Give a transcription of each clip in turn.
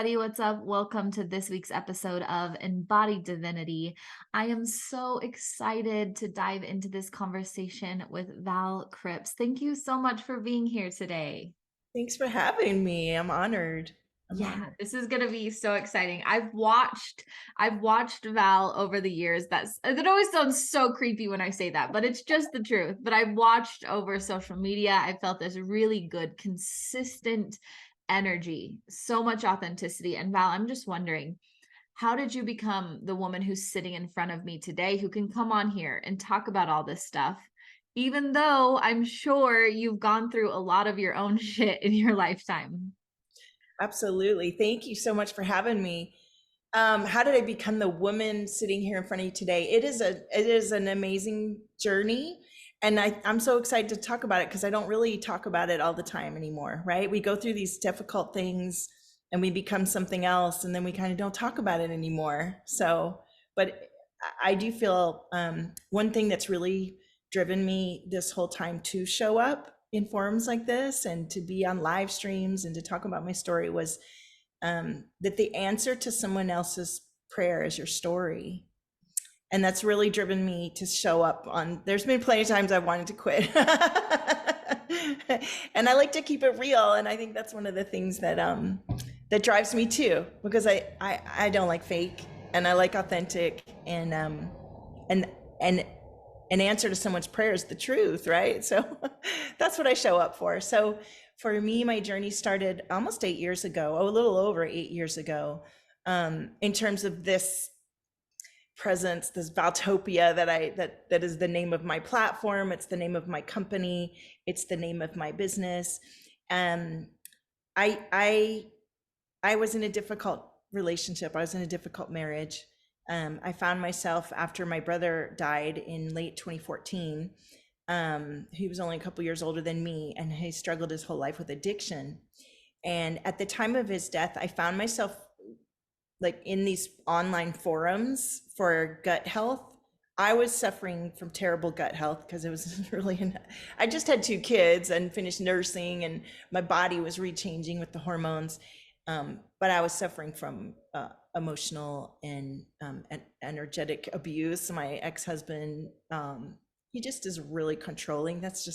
everybody. What's up? Welcome to this week's episode of Embodied Divinity. I am so excited to dive into this conversation with Val Cripps. Thank you so much for being here today. Thanks for having me. I'm honored. I'm Yeah, honored. this is gonna be so exciting. I've watched Val over the years. That always sounds so creepy when I say that, but it's just the truth. But I've watched over social media. I felt this really good, consistent energy, so much authenticity. And Val, I'm just wondering, how did you become the woman who's sitting in front of me today who can come on here and talk about all this stuff? Even though I'm sure you've gone through a lot of your own shit in your lifetime. Absolutely. Thank you so much for having me. How did I become the woman sitting here in front of you today? It is an amazing journey. And I'm so excited to talk about it because I don't really talk about it all the time anymore, right? We go through these difficult things and we become something else and then we kind of don't talk about it anymore. So, but I do feel one thing that's really driven me this whole time to show up in forums like this and to be on live streams and to talk about my story was that the answer to someone else's prayer is your story. And that's really driven me to show up on, there's been plenty of times I've wanted to quit. And I like to keep it real. And I think that's one of the things that that drives me too, because I don't like fake and I like authentic and an answer to someone's prayer is the truth, right? So that's what I show up for. So for me, my journey started almost 8 years ago, a little over 8 years ago, in terms of this presence, this Valtopia that is the name of my platform. It's the name of my company. It's the name of my business. And I was in a difficult relationship. I was in a difficult marriage. I found myself after my brother died in late 2014. He was only a couple years older than me, and he struggled his whole life with addiction. And at the time of his death, I found myself like in these online forums for gut health. I was suffering from terrible gut health because it was really, I just had 2 kids and finished nursing, and my body was rechanging with the hormones. But I was suffering from emotional and energetic abuse. My ex-husband, he just is really controlling. That's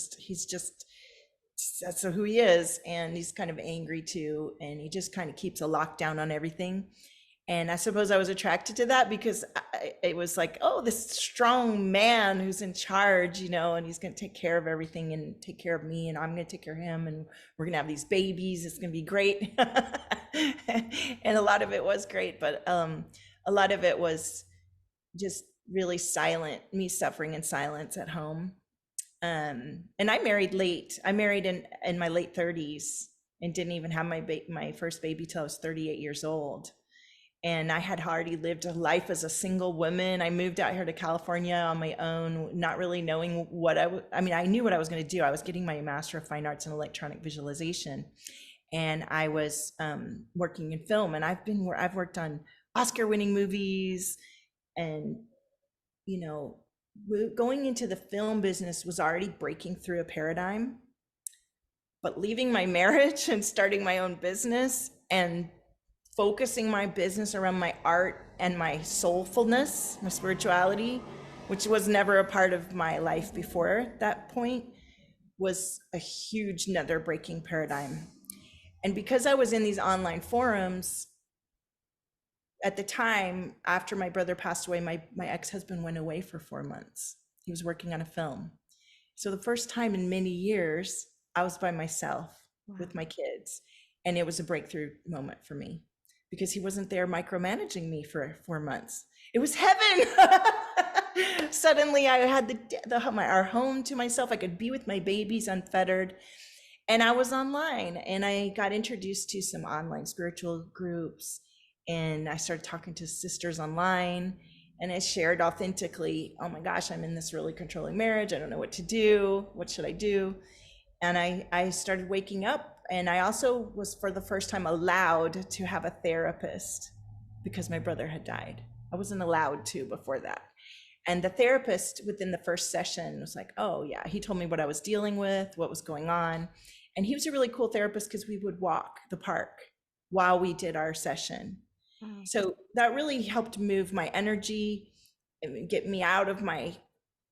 who he is. And he's kind of angry too. And he just kind of keeps a lockdown on everything. And I suppose I was attracted to that because it was like, oh, this strong man who's in charge, and he's going to take care of everything and take care of me, and I'm going to take care of him, and we're going to have these babies. It's going to be great. And a lot of it was great, but a lot of it was just really silent, me suffering in silence at home. And I married late. I married in my late 30s and didn't even have my first baby till I was 38 years old. And I had already lived a life as a single woman. I moved out here to California on my own, not really knowing what I mean, I knew what I was going to do. I was getting my Master of Fine Arts in Electronic Visualization. And I was working in film, and I've worked on Oscar-winning movies, and going into the film business was already breaking through a paradigm. But leaving my marriage and starting my own business and focusing my business around my art and my soulfulness, my spirituality, which was never a part of my life before that point, was a huge nether breaking paradigm. And because I was in these online forums, at the time, after my brother passed away, my ex-husband went away for 4 months. He was working on a film. So the first time in many years, I was by myself with my kids. And it was a breakthrough moment for me because he wasn't there micromanaging me for 4 months. It was heaven. Suddenly I had our home to myself. I could be with my babies unfettered. And I was online, and I got introduced to some online spiritual groups, and I started talking to sisters online, and I shared authentically, oh my gosh, I'm in this really controlling marriage. I don't know what to do. What should I do? And I started waking up, and I also was for the first time allowed to have a therapist because my brother had died. I wasn't allowed to before that. And the therapist within the first session was like, oh yeah, he told me what I was dealing with, what was going on. And he was a really cool therapist because we would walk the park while we did our session. Wow. So that really helped move my energy and get me out of my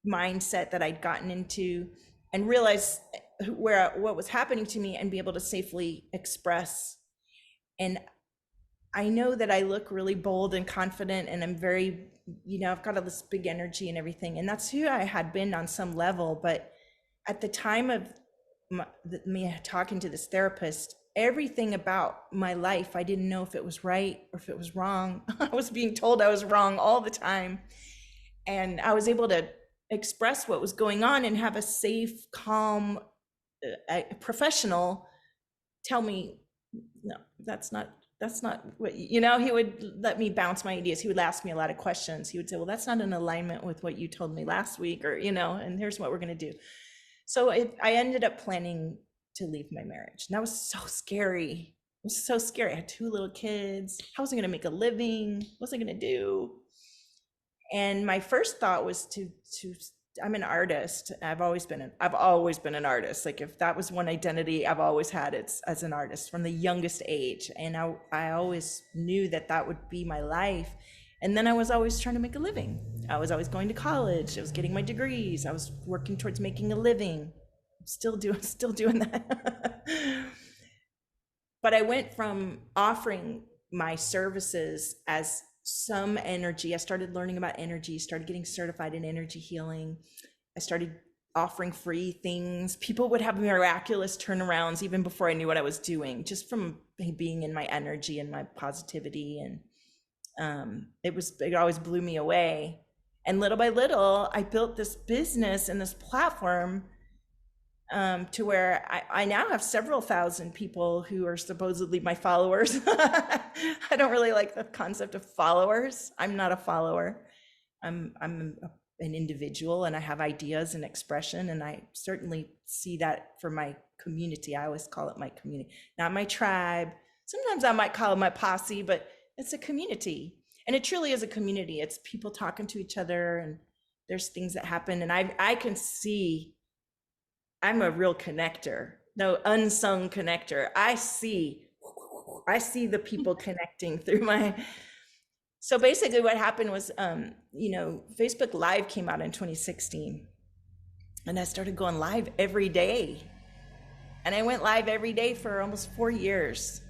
mindset that I'd gotten into, and realize what was happening to me and be able to safely express. And I know that I look really bold and confident, and I'm very, I've got all this big energy and everything. And that's who I had been on some level. But at the time of me talking to this therapist, everything about my life, I didn't know if it was right or if it was wrong. I was being told I was wrong all the time. And I was able to express what was going on and have a safe, calm professional tell me, no, that's not what, he would let me bounce my ideas. He would ask me a lot of questions. He would say, well, that's not in alignment with what you told me last week, or, and here's what we're going to do. So I ended up planning to leave my marriage. And that was so scary. It was so scary. I had 2 little kids. How was I going to make a living? What was I going to do? And my first thought was to I'm an artist. I've always been an artist. Like, if that was one identity I've always had, it's as an artist from the youngest age. And I always knew that would be my life. And then I was always trying to make a living. I was always going to college. I was getting my degrees. I was working towards making a living. Still doing that. But I went from offering my services as some energy. I started learning about energy, started getting certified in energy healing. I started offering free things. People would have miraculous turnarounds even before I knew what I was doing, just from being in my energy and my positivity. And it always blew me away. And little by little, I built this business and this platform to where I now have several thousand people who are supposedly my followers. I don't really like the concept of followers. I'm not a follower. I'm an individual, and I have ideas and expression, and I certainly see that for my community. I always call it my community, not my tribe. Sometimes I might call it my posse, but it's a community. And it truly is a community. It's people talking to each other, and there's things that happen. And I can see I'm a real connector, no unsung connector. I see the people connecting through my. So basically what happened was, Facebook Live came out in 2016, and I started going live every day. And I went live every day for almost 4 years.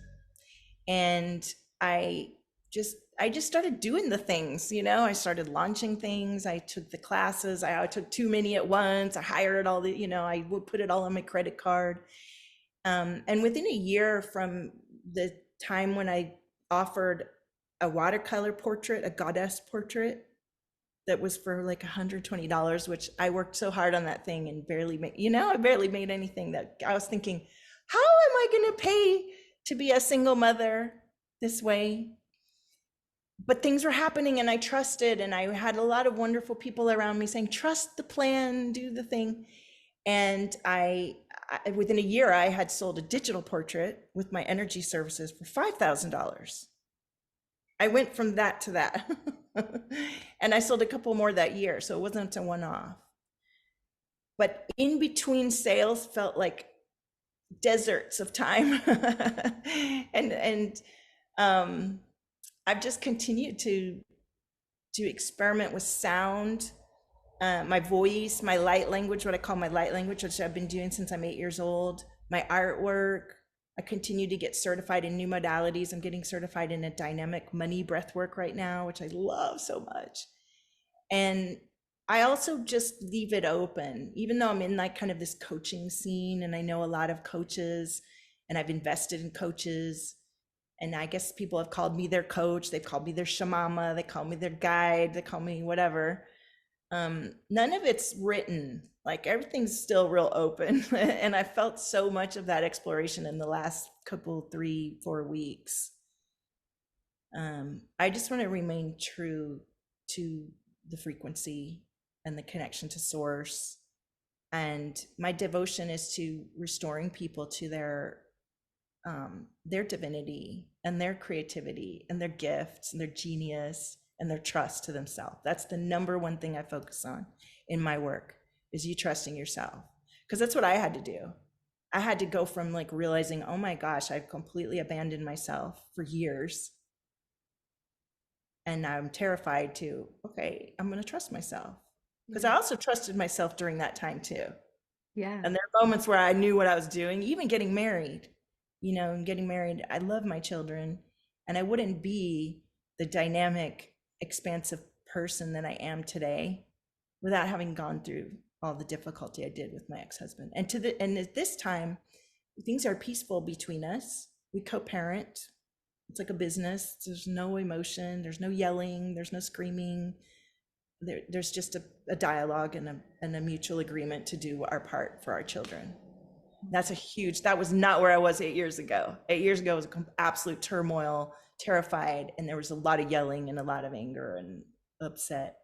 And I just started doing the things, I started launching things. I took the classes. I took too many at once. I hired all the, I would put it all on my credit card. And within a year from the time when I offered a watercolor portrait, a goddess portrait, that was for like $120, which I worked so hard on that thing and barely made, I barely made anything. That I was thinking, how am I going to pay to be a single mother this way? But things were happening, and I trusted, and I had a lot of wonderful people around me saying, trust the plan, do the thing. And I within a year, I had sold a digital portrait with my energy services for $5,000. I went from that to that. And I sold a couple more that year, so it wasn't a one-off. But in between sales felt like deserts of time. and I've just continued to experiment with sound, my voice, my light language, what I call my light language, which I've been doing since I'm 8 years old, my artwork. I continue to get certified in new modalities. I'm getting certified in a dynamic money breath work right now, which I love so much. And I also just leave it open, even though I'm in like kind of this coaching scene, and I know a lot of coaches, and I've invested in coaches. And I guess people have called me their coach. They've called me their shamama. They call me their guide. They call me whatever. None of it's written. Like, everything's still real open. And I felt so much of that exploration in the last couple, 3-4 weeks. I just want to remain true to the frequency and the connection to source. And my devotion is to restoring people to their divinity and their creativity and their gifts and their genius and their trust to themselves. That's the number one thing I focus on in my work, is you trusting yourself. Because that's what I had to do. I had to go from like realizing, oh my gosh, I've completely abandoned myself for years. And I'm terrified to, okay, I'm going to trust myself. Because I also trusted myself during that time too. Yeah. And there are moments where I knew what I was doing, even getting married, and getting married. I love my children, and I wouldn't be the dynamic, expansive person that I am today without having gone through all the difficulty I did with my ex-husband. And at this time, things are peaceful between us. We co-parent. It's like a business. There's no emotion. There's no yelling. There's no screaming. There's just a dialogue and a mutual agreement to do our part for our children. That was not where I was 8 years ago. 8 years ago was absolute turmoil, terrified, and there was a lot of yelling and a lot of anger and upset.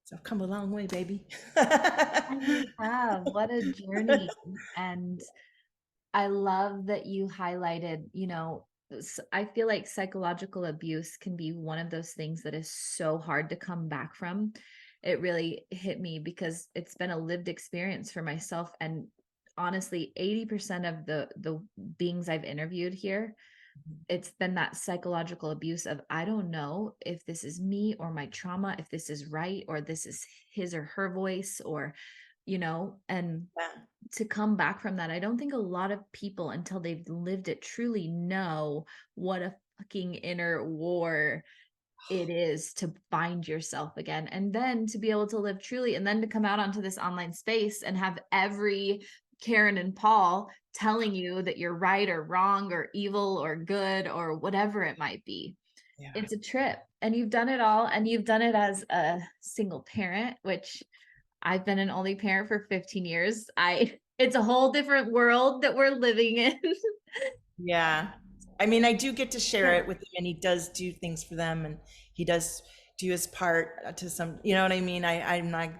So I've come a long way, baby. You have. What a journey. And I love that you highlighted, I feel like psychological abuse can be one of those things that is so hard to come back from. It really hit me because it's been a lived experience for myself. And honestly, 80% of the beings I've interviewed here, it's been that psychological abuse of, I don't know if this is me or my trauma, if this is right, or this is his or her voice, or, and Yeah. to come back from that, I don't think a lot of people, until they've lived it, truly know what a fucking inner war it is to find yourself again. And then to be able to live truly, and then to come out onto this online space and have every Karen and Paul telling you that you're right or wrong or evil or good or whatever it might be. Yeah. It's a trip. And you've done it all. And you've done it as a single parent, which I've been an only parent for 15 years. It's a whole different world that we're living in. Yeah. I mean, I do get to share it with him, and he does do things for them, and he does do his part to some, you know what I mean? I'm not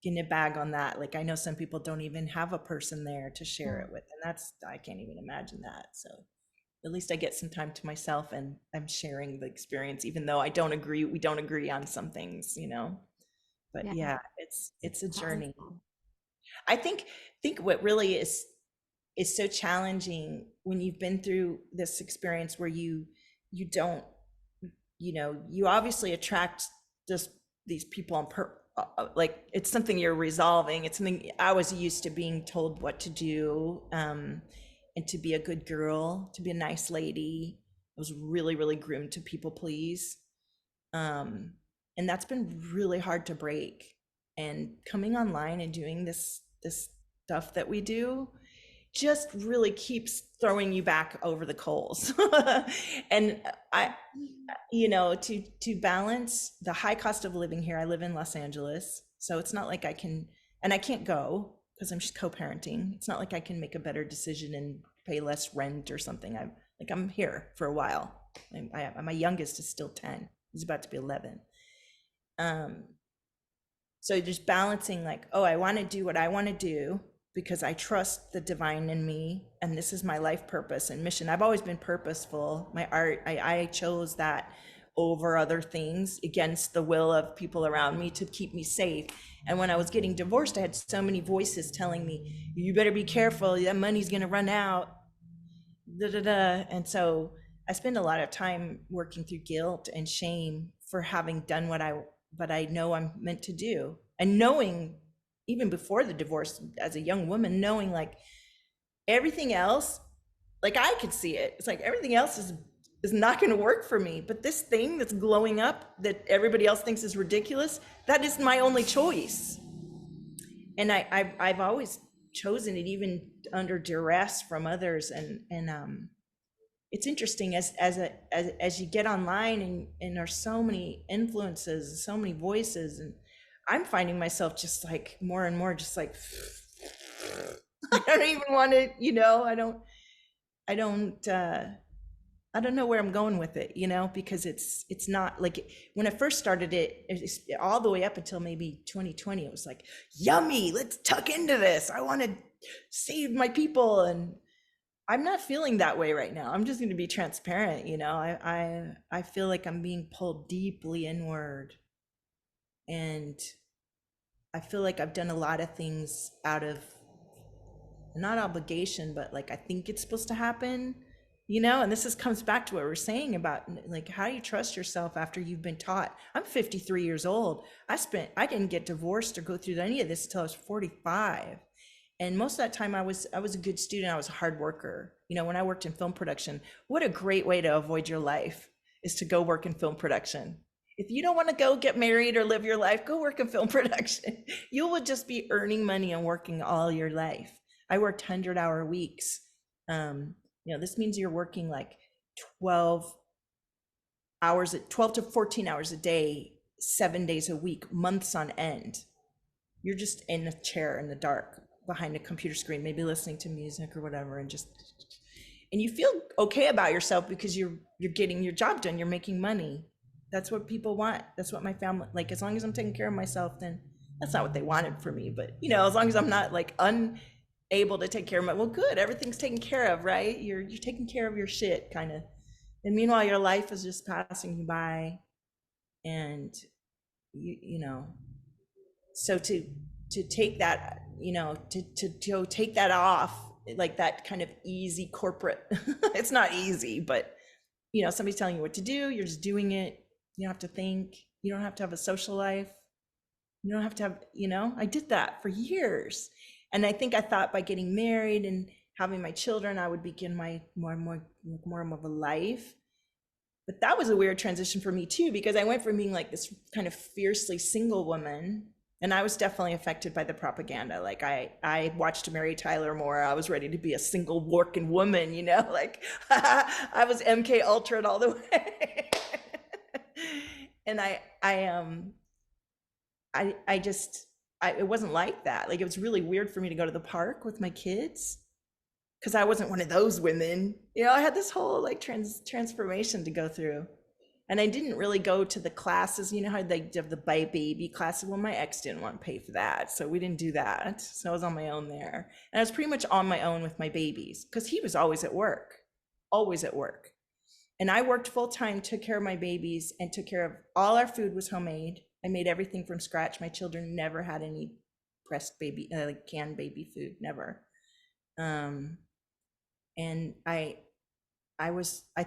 getting a bag on that. Like, I know some people don't even have a person there to share it with, and I can't even imagine that. So at least I get some time to myself, and I'm sharing the experience, even though we don't agree on some things, but yeah, it's a journey. I think what really is so challenging when you've been through this experience where you don't, you obviously attract just these people like it's something you're resolving. It's something I was used to being told what to do, and to be a good girl, to be a nice lady. I was really, really groomed to people please. And that's been really hard to break. And coming online and doing this stuff that we do just really keeps throwing you back over the coals. And to balance the high cost of living here, I live in Los Angeles, so it's not like I can't go because I'm just co-parenting. It's not like I can make a better decision and pay less rent or something. I'm here for a while. My youngest is still 10. He's about to be 11. So just balancing, like, oh, I want to do what I want to do because I trust the divine in me, and this is my life purpose and mission. I've always been purposeful. My art, I chose that over other things against the will of people around me to keep me safe. And when I was getting divorced, I had so many voices telling me, you better be careful, that money's going to run out. And so I spend a lot of time working through guilt and shame for having done what I know I'm meant to do. And knowing, even before the divorce, as a young woman, knowing like everything else, like I could see it. It's like everything else is not going to work for me. But this thing that's glowing up that everybody else thinks is ridiculous, that is my only choice. And I've always chosen it, even under duress from others. And it's interesting as you get online and there's so many influences, so many voices, and I'm finding myself just like more and more just like I don't even want to, I don't know where I'm going with it, because it's not like when I first started it's all the way up until maybe 2020, it was like, yummy, let's tuck into this. I want to save my people. And I'm not feeling that way right now. I'm just going to be transparent. I feel like I'm being pulled deeply inward, and I feel like I've done a lot of things out of not obligation, but like I think it's supposed to happen, you know. And comes back to what we're saying about like, how do you trust yourself after you've been taught? I'm 53 years old. I didn't get divorced or go through any of this until I was 45. And most of that time I was a good student. I was a hard worker. You know, when I worked in film production, what a great way to avoid your life is to go work in film production. If you don't want to go get married or live your life, go work in film production. You will just be earning money and working all your life. I worked 100-hour weeks. You know, this means you're working like 12 to 14 hours a day, 7 days a week, months on end. You're just in a chair in the dark behind a computer screen, maybe listening to music or whatever, and you feel okay about yourself because you're getting your job done, you're making money. That's what people want. That's what my family, like, as long as I'm taking care of myself, then that's not what they wanted for me. But, you know, as long as I'm not like unable to take care of well, good, everything's taken care of, right? You're taking care of your shit, kind of. And meanwhile, your life is just passing you by. And, you know, so to take that, you know, to take that off, like that kind of easy corporate, it's not easy, but, you know, somebody's telling you what to do, you're just doing it. You don't have to think. You don't have to have a social life. You don't have to have, you know, I did that for years. And I think I thought by getting married and having my children, I would begin my more of a life. But that was a weird transition for me too, because I went from being like this kind of fiercely single woman, and I was definitely affected by the propaganda. Like I watched Mary Tyler Moore. I was ready to be a single working woman, you know, like I was MK Ultra all the way. And it wasn't like that. Like, it was really weird for me to go to the park with my kids because I wasn't one of those women. You know, I had this whole like transformation to go through. And I didn't really go to the classes. You know how they have the baby classes? Well, my ex didn't want to pay for that, so we didn't do that. So I was on my own there. And I was pretty much on my own with my babies because he was always at work. And I worked full time, took care of my babies, and took care of all our food was homemade. I made everything from scratch. My children never had any pressed baby, like canned baby food, never. And I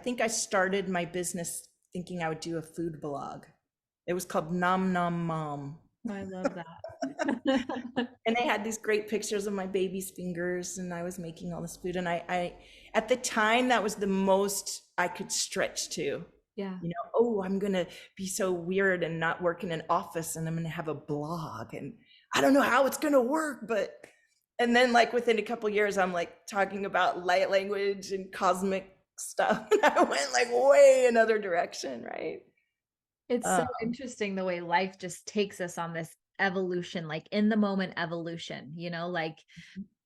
think I started my business thinking I would do a food blog. It was called Nom Nom Mom. I love that. And I had these great pictures of my baby's fingers, and I was making all this food. And I at the time, that was the most I could stretch to. Yeah. You know, oh, I'm going to be so weird and not work in an office, and I'm going to have a blog, and I don't know how it's going to work, but, and then like within a couple of years, I'm like talking about light language and cosmic stuff. And I went like way another direction, right? It's so interesting the way life just takes us on this evolution, like in the moment evolution, you know, like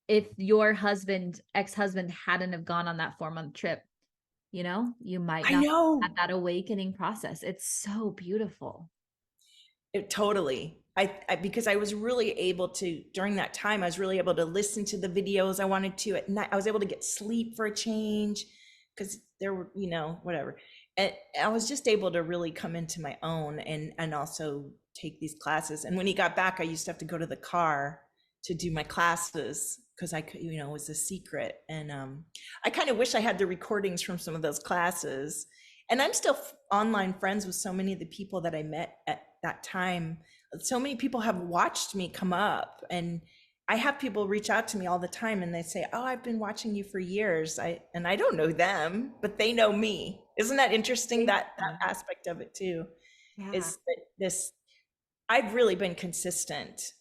if your ex-husband hadn't have gone on that 4-month trip, you know, you might not have had that awakening process. It's so beautiful. Totally. Because I was really able to, during that time, I was really able to listen to the videos I wanted to at night. I was able to get sleep for a change because there were, you know, whatever. And I was just able to really come into my own and also take these classes. And when he got back, I used to have to go to the car to do my classes because I could, you know, it was a secret. And I kind of wish I had the recordings from some of those classes. And I'm still online friends with so many of the people that I met at that time. So many people have watched me come up, and I have people reach out to me all the time and they say, oh, I've been watching you for years. And I don't know them, but they know me. Isn't that interesting? That aspect of it too. Yeah. Is that this, I've really been consistent.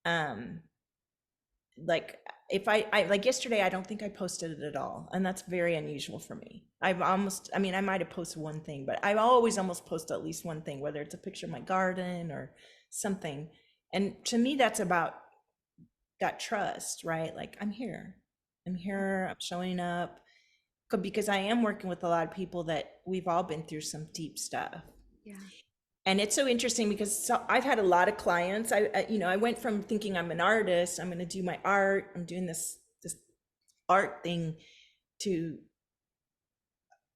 Like if I like yesterday, I don't think I posted it at all. And that's very unusual for me. I might have posted one thing, but I always almost post at least one thing, whether it's a picture of my garden or something. And to me, that's about that trust, right? Like I'm here, I'm showing up, because I am working with a lot of people that we've all been through some deep stuff. Yeah. And it's so interesting because I've had a lot of clients. I went from thinking I'm an artist, I'm going to do my art, I'm doing this art thing, to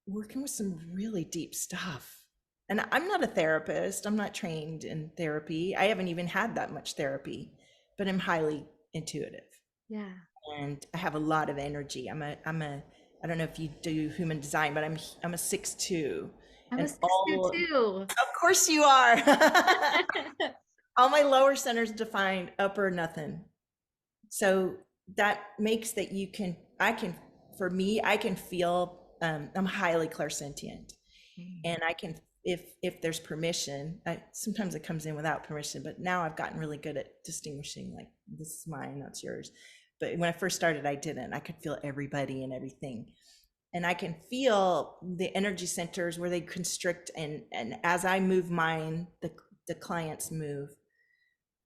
working with some really deep stuff. And I'm not a therapist. I'm not trained in therapy. I haven't even had that much therapy, but I'm highly intuitive. Yeah. and I have a lot of energy. I don't know if you do human design, but I'm a 6'2", I'm a and 6'2" all, too. of course you are. All my lower centers defined, upper nothing. So that makes that for me, I can feel, I'm highly clairsentient, and I can, if there's permission, sometimes it comes in without permission, but now I've gotten really good at distinguishing, like, this is mine, that's yours. But when I first started, I didn't. I could feel everybody and everything. And I can feel the energy centers where they constrict, and as I move mine, the clients move.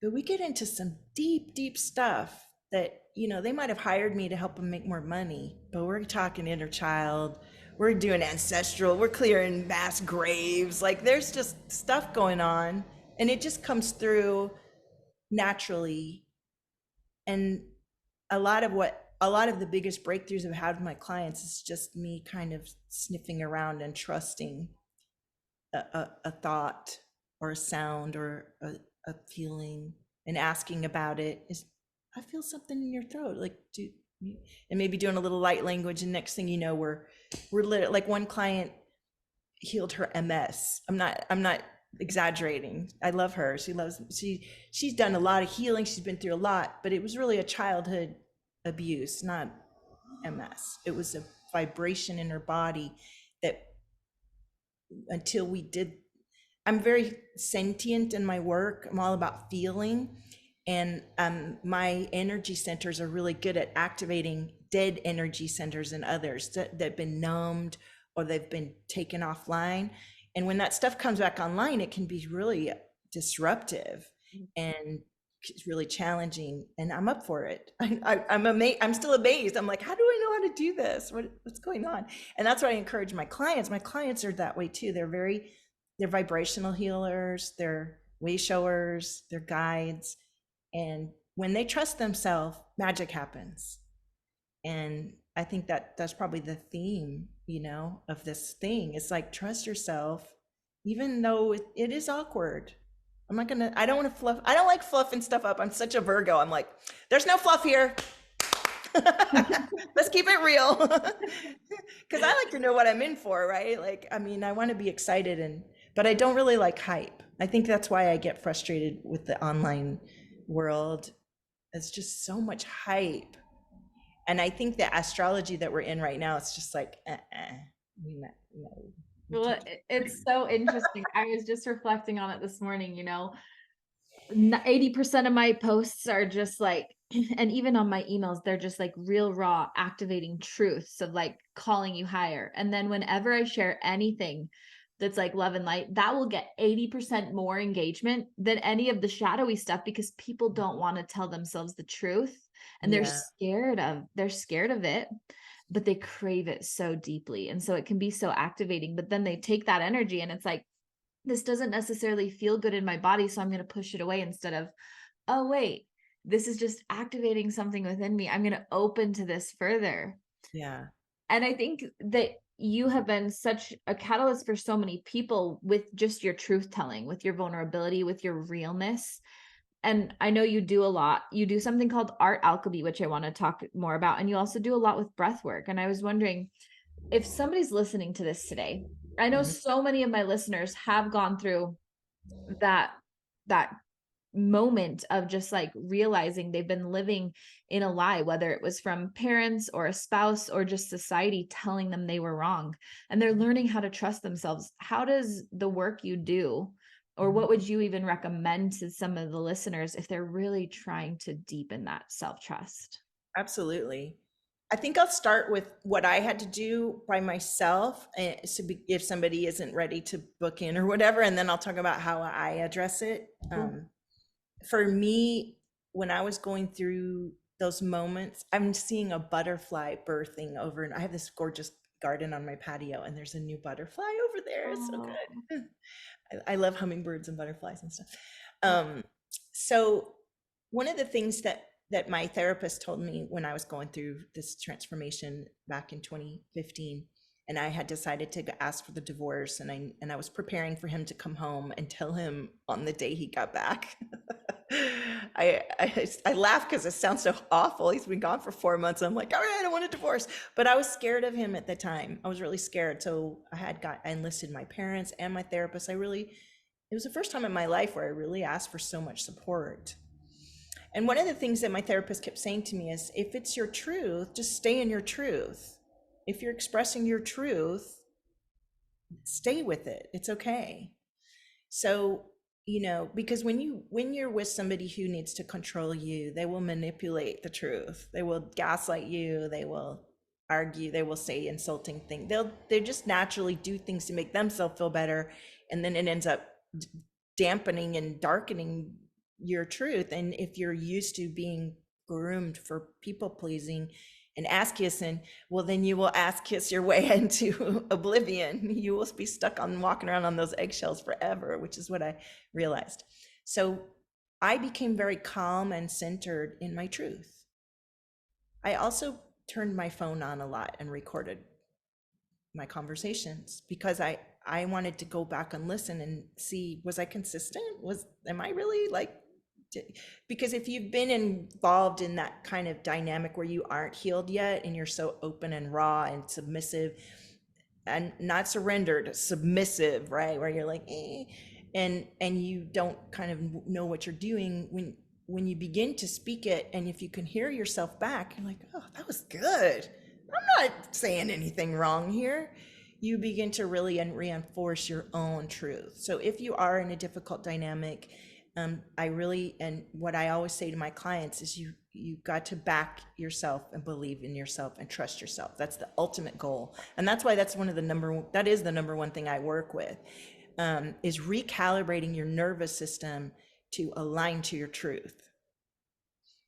But we get into some deep, deep stuff that, they might have hired me to help them make more money, but we're talking inner child, we're doing ancestral, we're clearing mass graves. Like, there's just stuff going on, and it just comes through naturally. And a lot of the biggest breakthroughs I've had with my clients is just me kind of sniffing around and trusting a thought or a sound or a feeling, and asking about it. Is, I feel something in your throat, like, and maybe doing a little light language, and next thing you know, we're like, one client healed her MS. I'm not exaggerating. I love her. She's done a lot of healing. She's been through a lot, but it was really a childhood abuse, not MS. It was a vibration in her body that, until we did, I'm very sentient in my work. I'm all about feeling. And my energy centers are really good at activating dead energy centers in others that have been numbed or they've been taken offline. And when that stuff comes back online, it can be really disruptive and it's really challenging. And I'm up for it. I'm amazed. I'm still amazed. I'm like, how do I know how to do this? What's going on? And that's what I encourage my clients. My clients are that way too. They're vibrational healers. They're way showers. They're guides. And when they trust themselves, magic happens. And I think that that's probably the theme, of this thing. It's like, trust yourself, even though it is awkward. I don't want to fluff. I don't like fluffing stuff up. I'm such a Virgo. I'm like, there's no fluff here. Let's keep it real. Because I like to know what I'm in for, right? Like, I mean, I want to be excited, but I don't really like hype. I think that's why I get frustrated with the online world. It's just so much hype. And I think the astrology that we're in right now, it's just like, Well, it's so interesting. I was just reflecting on it this morning, 80% of my posts are just like, and even on my emails, they're just like real raw activating truths of like calling you higher. And then whenever I share anything that's like love and light, that will get 80% more engagement than any of the shadowy stuff, because people don't want to tell themselves the truth, and they're scared of it, but they crave it so deeply. And so it can be so activating, but then they take that energy and it's like, this doesn't necessarily feel good in my body, so I'm going to push it away, instead of, oh, wait, this is just activating something within me. I'm going to open to this further. Yeah. And I think that you have been such a catalyst for so many people with just your truth telling, with your vulnerability, with your realness. And I know you do a lot. You do something called art alchemy, which I want to talk more about. And you also do a lot with breath work. And I was wondering, if somebody's listening to this today, I know so many of my listeners have gone through that moment of just like realizing they've been living in a lie, whether it was from parents or a spouse or just society telling them they were wrong, and they're learning how to trust themselves. How does the work you do, or what would you even recommend to some of the listeners if they're really trying to deepen that self-trust? Absolutely. I think I'll start with what I had to do by myself, if somebody isn't ready to book in or whatever, and then I'll talk about how I address it. For me, when I was going through those moments, I'm seeing a butterfly birthing over, and I have this gorgeous garden on my patio, and there's a new butterfly over there. It's so good. I love hummingbirds and butterflies and stuff. So one of the things that my therapist told me when I was going through this transformation back in 2015, and I had decided to ask for the divorce, and I was preparing for him to come home and tell him on the day he got back. I laugh because it sounds so awful. He's been gone for 4 months. I'm like, all right, I want a divorce. But I was scared of him at the time. I was really scared. So I enlisted my parents and my therapist. It was the first time in my life where I really asked for so much support. And one of the things that my therapist kept saying to me is, if it's your truth, just stay in your truth. If you're expressing your truth, stay with it. It's okay. So, because when you're with somebody who needs to control you, they will manipulate the truth. They will gaslight you. They will argue. They will say insulting things. They just naturally do things to make themselves feel better. And then it ends up dampening and darkening your truth. And if you're used to being groomed for people pleasing and ass kissing, well, then you will ass kiss your way into oblivion. You will be stuck on walking around on those eggshells forever, which is what I realized. So I became very calm and centered in my truth. I also turned my phone on a lot and recorded my conversations because I wanted to go back and listen and see, was I consistent? Am I really like, because if you've been involved in that kind of dynamic where you aren't healed yet and you're so open and raw and submissive and not surrendered, submissive, right? Where you're like, and you don't kind of know what you're doing, when you begin to speak it, and if you can hear yourself back, you're like, oh, that was good. I'm not saying anything wrong here. You begin to really reinforce your own truth. So if you are in a difficult dynamic, and what I always say to my clients is you got to back yourself and believe in yourself and trust yourself. That's the ultimate goal. And that's why that's that is the number one thing I work with, is recalibrating your nervous system to align to your truth.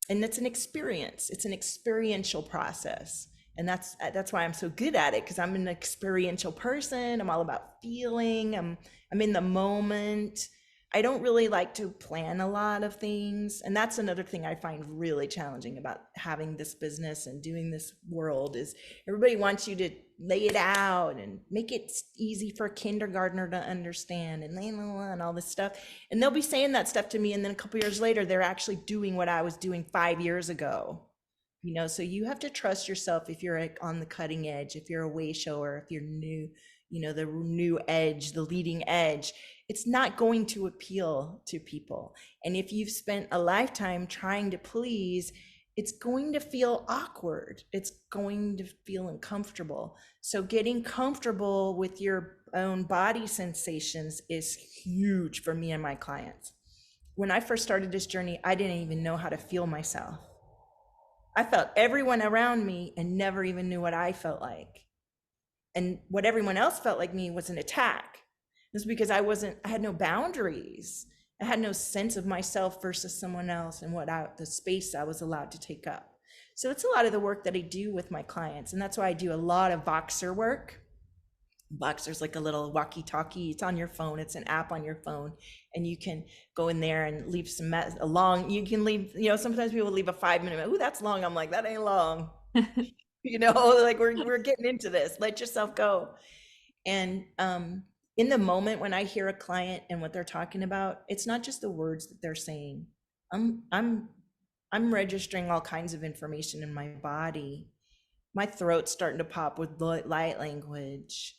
And it's an experience. It's an experiential process. And that's why I'm so good at it, because I'm an experiential person. I'm all about feeling. I'm in the moment. I don't really like to plan a lot of things. And that's another thing I find really challenging about having this business and doing this world, is everybody wants you to lay it out and make it easy for a kindergartner to understand and all this stuff. And they'll be saying that stuff to me, and then a couple years later, they're actually doing what I was doing 5 years ago. So you have to trust yourself if you're on the cutting edge, if you're a way shower, if you're new, the new edge, the leading edge. It's not going to appeal to people. And if you've spent a lifetime trying to please, it's going to feel awkward. It's going to feel uncomfortable. So getting comfortable with your own body sensations is huge for me and my clients. When I first started this journey, I didn't even know how to feel myself. I felt everyone around me and never even knew what I felt like. And what everyone else felt like me was an attack. It was because I had no boundaries. I had no sense of myself versus someone else and the space I was allowed to take up. So it's a lot of the work that I do with my clients. And that's why I do a lot of Voxer work. Voxer's like a little walkie-talkie. It's on your phone. It's an app on your phone. And you can go in there and leave you can leave, sometimes people leave a 5-minute, ooh, that's long. I'm like, that ain't long. Like we're getting into this. Let yourself go. And in the moment when I hear a client and what they're talking about, it's not just the words that they're saying. I'm registering all kinds of information in my body. My throat's starting to pop with light language.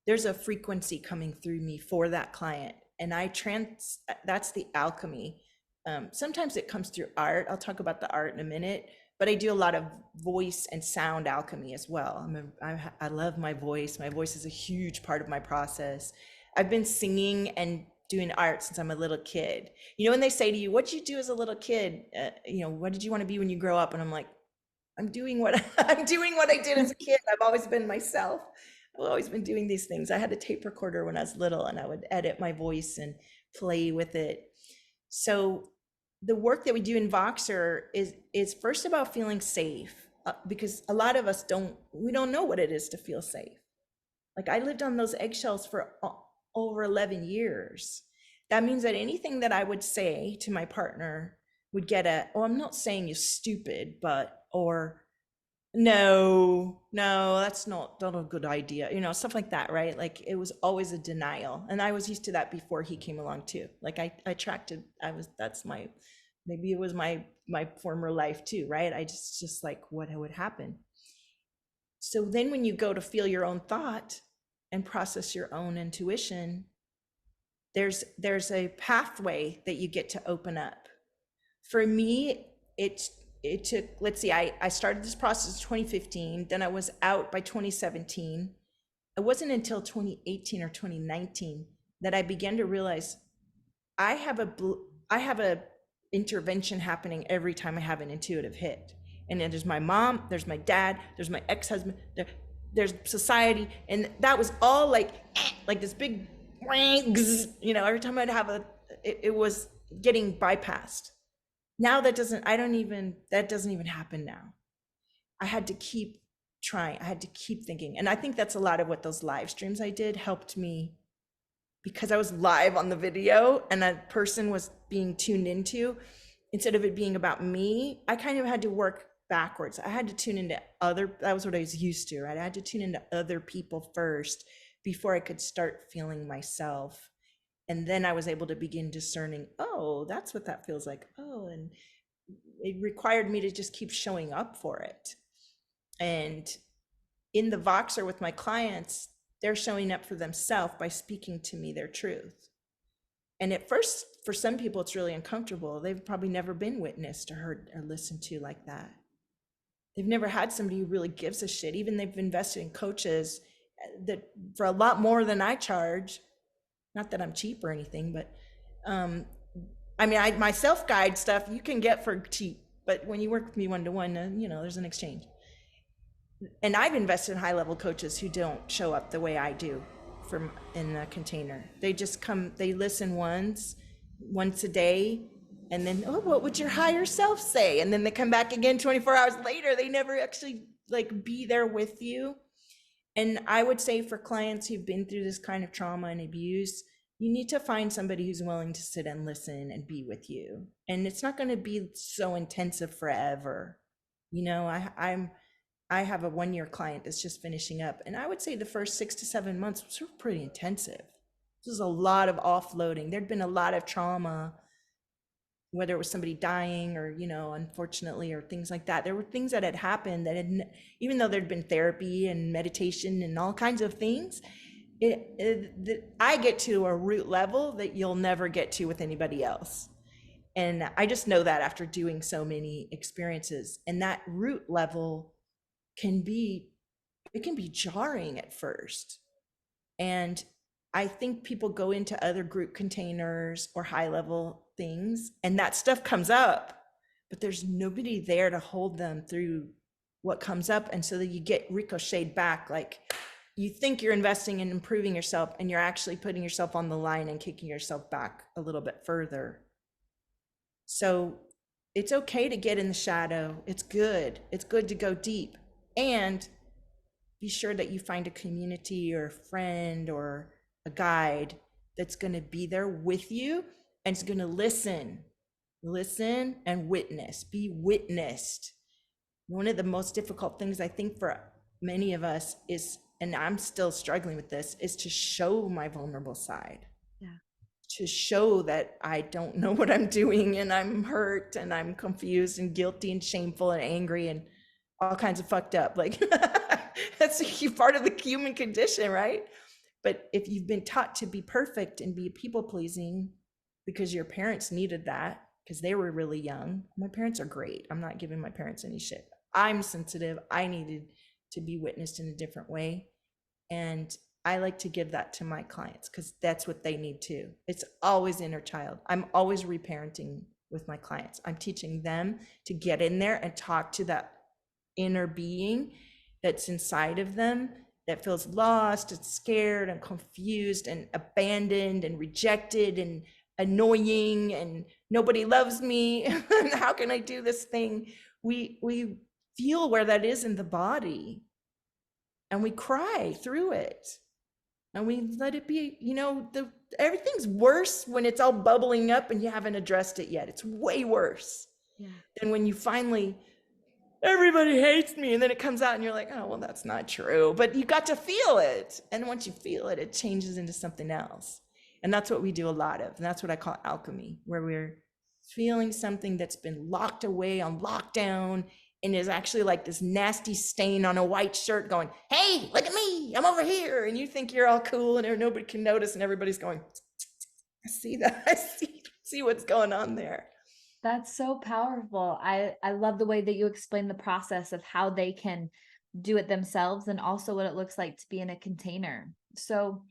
There's a frequency coming through me for that client. And that's the alchemy. Sometimes it comes through art. I'll talk about the art in a minute, but I do a lot of voice and sound alchemy as well. I love my voice. My voice is a huge part of my process. I've been singing and doing art since I'm a little kid. When they say to you, what'd you do as a little kid? What did you want to be when you grow up? And I'm like, I'm doing what I did as a kid. I've always been myself. I've always been doing these things. I had a tape recorder when I was little, and I would edit my voice and play with it. So the work that we do in Voxer is first about feeling safe, because a lot of us don't know what it is to feel safe. Like I lived on those eggshells for over 11 years. That means that anything that I would say to my partner would get I'm not saying you're stupid, or no, that's not a good idea, stuff like that, right? Like it was always a denial. And I was used to that before he came along too. Like that's my Maybe it was my former life too, right? I just like what would happen. So then when you go to feel your own thought and process your own intuition, there's a pathway that you get to open up. For me, it took, let's see, I started this process in 2015, then I was out by 2017. It wasn't until 2018 or 2019 that I began to realize I have a intervention happening every time I have an intuitive hit. And then there's my mom, there's my dad, there's my ex-husband, there's society, and that was all like this big, you know, every time I'd have it was getting bypassed. Now that doesn't even happen now. I had to keep trying. I had to keep thinking. And I think that's a lot of what those live streams I did helped me, because I was live on the video and that person was being tuned into. Instead of it being about me, I kind of had to work backwards. I had to tune into that was what I was used to, right? I had to tune into other people first before I could start feeling myself. And then I was able to begin discerning, oh, that's what that feels like. Oh, and it required me to just keep showing up for it. And in the Voxer with my clients, they're showing up for themselves by speaking to me their truth. And at first, for some people, it's really uncomfortable. They've probably never been witnessed or heard or listened to like that. They've never had somebody who really gives a shit. Even they've invested in coaches that for a lot more than I charge. Not that I'm cheap or anything, but I mean, my self-guide stuff you can get for cheap, but when you work with me one-to-one, you know, there's an exchange. And I've invested in high-level coaches who don't show up the way I do in a container. They just come, they listen once a day, and then, oh, what would your higher self say? And then they come back again 24 hours later. They never actually like be there with you. And I would say for clients who've been through this kind of trauma and abuse, you need to find somebody who's willing to sit and listen and be with you. And it's not going to be so intensive forever. You know, I have a 1-year client that's just finishing up. And I would say the first 6 to 7 months was pretty intensive. This was a lot of offloading. There'd been a lot of trauma, whether it was somebody dying or, you know, unfortunately, or things like that. There were things that had happened that had, even though there'd been therapy and meditation and all kinds of things, I get to a root level that you'll never get to with anybody else. And I just know that after doing so many experiences. And that root level can be jarring at first. And I think people go into other group containers or high level things and that stuff comes up, but there's nobody there to hold them through what comes up. And so that you get ricocheted back, like you think you're investing in improving yourself and you're actually putting yourself on the line and kicking yourself back a little bit further. So it's okay to get in the shadow. It's good. It's good to go deep, and be sure that you find a community or a friend or a guide that's going to be there with you and is going to listen and witness, be witnessed. One of the most difficult things I think for many of us is, and I'm still struggling with this, is to show my vulnerable side. Yeah. To show that I don't know what I'm doing and I'm hurt and I'm confused and guilty and shameful and angry and all kinds of fucked up. Like that's a part of the human condition, right? But if you've been taught to be perfect and be people pleasing because your parents needed that because they were really young. My parents are great. I'm not giving my parents any shit. I'm sensitive. I needed to be witnessed in a different way. And I like to give that to my clients because that's what they need too. It's always inner child. I'm always reparenting with my clients. I'm teaching them to get in there and talk to that inner being that's inside of them that feels lost and scared and confused and abandoned and rejected and annoying and nobody loves me. How can I do this thing? We feel where that is in the body and we cry through it and we let it be. You know, everything's worse when it's all bubbling up and you haven't addressed it yet. It's way worse than when you finally, everybody hates me, and then it comes out and you're like, oh, well, that's not true, but you got to feel it. And once you feel it, it changes into something else. And that's what we do a lot of. And that's what I call alchemy, where we're feeling something that's been locked away on lockdown and is actually like this nasty stain on a white shirt going, hey, look at me, I'm over here. And you think you're all cool and nobody can notice and everybody's going, I see that, I see what's going on there. That's so powerful. I love the way that you explain the process of how they can do it themselves and also what it looks like to be in a container. So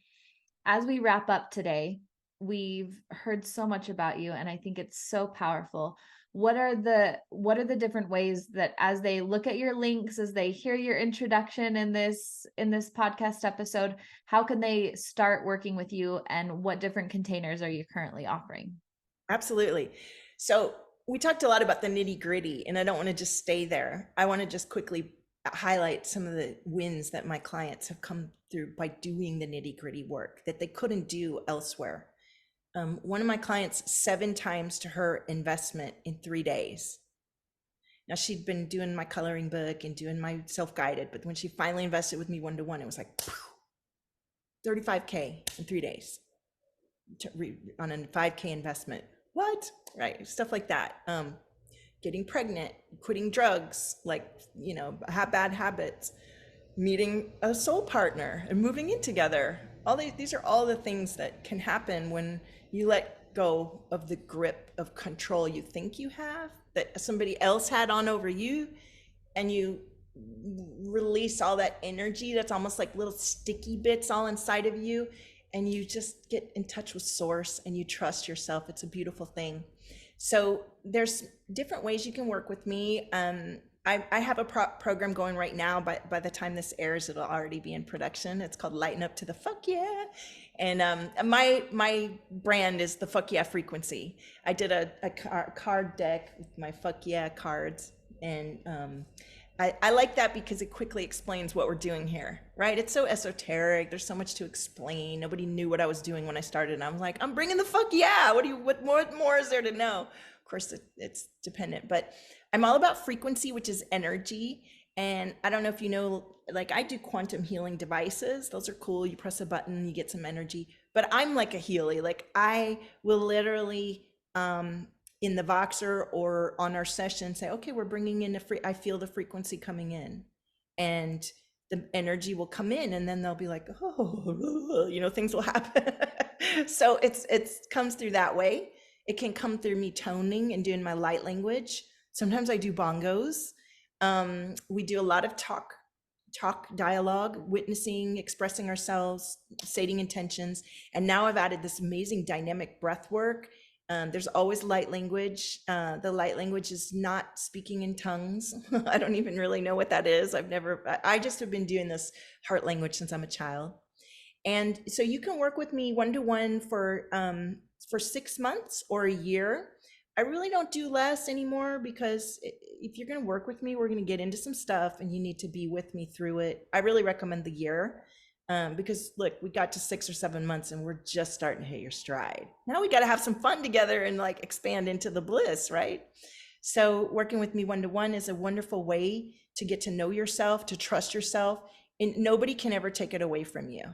as we wrap up today, we've heard so much about you and I think it's so powerful. What are the different ways that as they look at your links, as they hear your introduction in this podcast episode, how can they start working with you and what different containers are you currently offering? Absolutely. So we talked a lot about the nitty gritty, and I don't want to just stay there. I want to just quickly highlight some of the wins that my clients have come through by doing the nitty gritty work that they couldn't do elsewhere. One of my clients, 7 times to her investment in 3 days. Now she'd been doing my coloring book and doing my self-guided, but when she finally invested with me one-to-one, it was like 35K in 3 days on a 5K investment. What? Right, stuff like that. Getting pregnant, quitting drugs, like, you know, bad habits, meeting a soul partner and moving in together. These are all the things that can happen when you let go of the grip of control you think you have, that somebody else had on over you, and you release all that energy that's almost like little sticky bits all inside of you, and you just get in touch with source and you trust yourself. It's a beautiful thing. So there's different ways you can work with me. I have a program going right now, but by the time this airs, it'll already be in production. It's called Lighten Up to the Fuck Yeah. And my brand is the FckYeah Frequency. I did a card deck with my FckYeah cards. And I like that because it quickly explains what we're doing here, right? It's so esoteric. There's so much to explain. Nobody knew what I was doing when I started. And I'm like, I'm bringing the fuck yeah. What more is there to know? Of course, it's dependent, but I'm all about frequency, which is energy. And I don't know if you know, like I do quantum healing devices. Those are cool. You press a button, you get some energy, but I'm like a Healy. Like I will literally, in the Voxer or on our session say, okay, we're bringing in I feel the frequency coming in, and the energy will come in, and then they'll be like, oh, you know, things will happen. So it comes through that way. It can come through me toning and doing my light language. Sometimes I do bongos. We do a lot of talk dialogue, witnessing, expressing ourselves, stating intentions. And now I've added this amazing dynamic breath work. There's always light language. The light language is not speaking in tongues. I don't even really know what that is. I just have been doing this heart language since I'm a child. And so you can work with me one-to-one for 6 months or a year. I really don't do less anymore, because if you're going to work with me, we're going to get into some stuff and you need to be with me through it. I really recommend the year. Because look, we got to 6 or 7 months and we're just starting to hit your stride. Now we got to have some fun together and like expand into the bliss, right? So working with me one-to-one is a wonderful way to get to know yourself, to trust yourself, and nobody can ever take it away from you.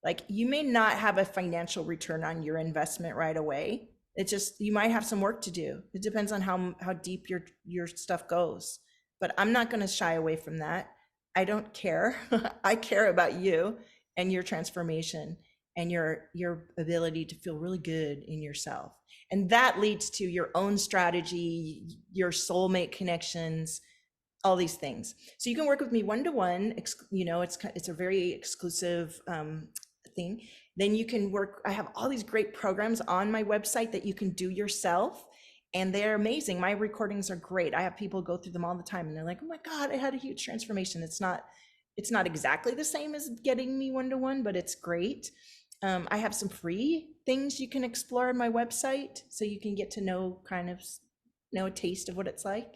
Like you may not have a financial return on your investment right away. It's just, you might have some work to do. It depends on how deep your stuff goes, but I'm not going to shy away from that. I don't care. I care about you and your transformation and your ability to feel really good in yourself. And that leads to your own strategy, your soulmate connections, all these things. So you can work with me one-to-one, you know, it's a very exclusive thing. Then you can work, I have all these great programs on my website that you can do yourself. And they're amazing. My recordings are great. I have people go through them all the time and they're like, oh my God, I had a huge transformation. It's not exactly the same as getting me one-to-one, but it's great. I have some free things you can explore on my website, so you can get to know a taste of what it's like.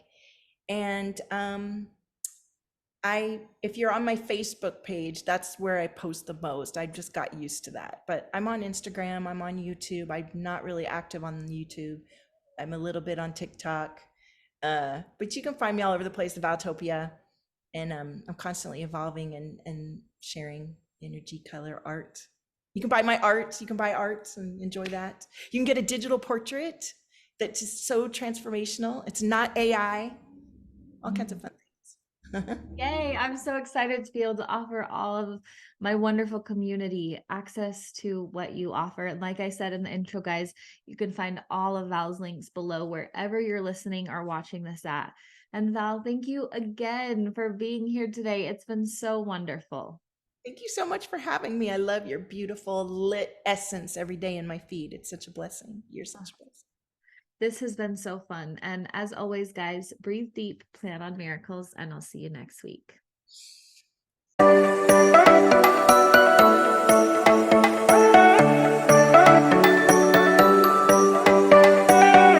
And if you're on my Facebook page, that's where I post the most. I just got used to that. But I'm on Instagram, I'm on YouTube. I'm not really active on YouTube. I'm a little bit on TikTok, but you can find me all over the place, Valtopia, and I'm constantly evolving and sharing energy, color, art. You can buy my art. You can buy art and enjoy that. You can get a digital portrait. that's just so transformational. It's not AI, all kinds of fun things. Yay, I'm so excited to be able to offer all of my wonderful community access to what you offer. And like I said in the intro, guys, you can find all of Val's links below wherever you're listening or watching this at. And Val, thank you again for being here today. It's been so wonderful. Thank you so much for having me. I love your beautiful lit essence every day in my feed. It's such a blessing. You're such a blessing. This has been so fun. And as always, guys, breathe deep, plan on miracles, and I'll see you next week.